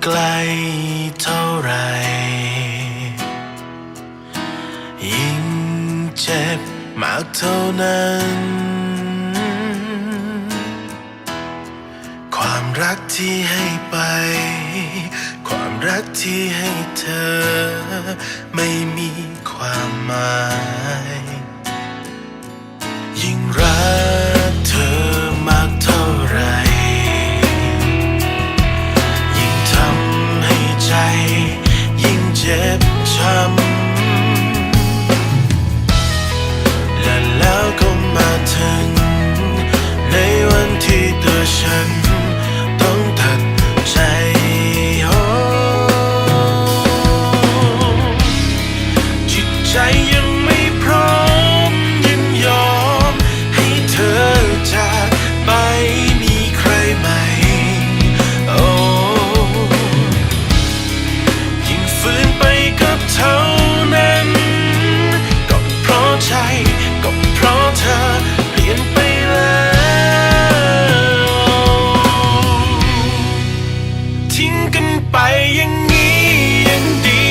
ไกลเท่าไรยิ่งเจ็บมากเท่านั้นความรักที่ให้ไปความรักที่ให้เธอไม่มีความหมายยิ่งรักเธอมากเท่าไรยิ่งทำให้ใจยิ่งเจ็บช้ำและแล้วก็มาถึงในวันที่ตัวฉันต้องตัดใจจิตใจยังไม่พร้อมยินยอมให้เธอจากไปมีใครใหม่โอ้ยิ่งฝืนไปกับเท่านั้นก็เพราะใจก็เพราะเธอเปลี่ยนไปทิ้งกันไปอย่างนี้ยังดี